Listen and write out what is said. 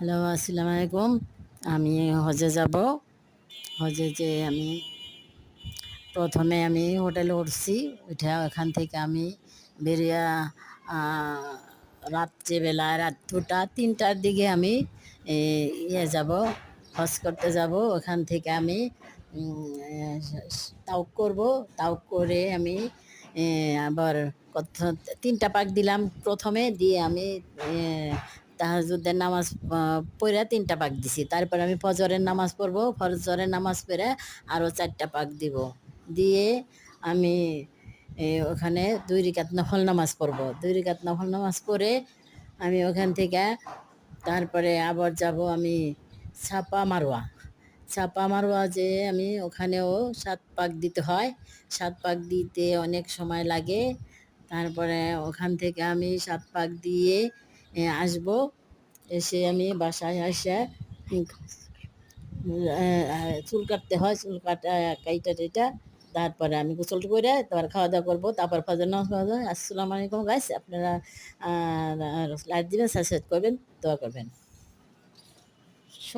Hello, আসসালামু আলাইকুম। আমি হজে যাব। হজে যে আমি প্রথমে আমি হোটেলে উঠছি। উইঠা ওখান থেকে আমি বেরিয়া আ রাত্রিবেলা রাত ২টা-৩টার দিকে আমি যাব, হজ করতে যাব। ওখান থেকে আমি তাওয়াফ করব। তাওয়াফ করে আমি আবার কত ৩টা পাক দিলাম প্রথমে, দিয়ে আমি তাহাজ্জুদের নামাজ পইড়া ৩টা পাক দিছি। তারপরে আমি ফজরের নামাজ পড়ব। ফজরের নামাজ পড়ে আরও ৪টা পাক দিব। দিয়ে আমি ওখানে ২ রিকাত নফল নামাজ পড়ব। ২ রিকাত নফল নামাজ পড়ে আমি ওখান থেকে তারপরে আবার যাব আমি সাফা মারওয়া। সাফা মারওয়া যেয়ে আমি ওখানেও ৭ পাক দিতে হয়। ৭ পাক দিতে অনেক সময় লাগে। তারপরে ওখান থেকে আমি 7 পাক দিয়ে আসব। এসে আমি বাসায় আইসা চুল কাটতে হয়। চুল কাইটা-টাইটা তারপরে আমি গোসল করে তারপর খাওয়া-দাওয়া করব। তারপর ফজর নামাজ পড়ব। আসসালামু আলাইকুম গাইস। আপনারা লাইক দিবেন, সাবস্ক্রাইব করবেন, দোয়া করবেন।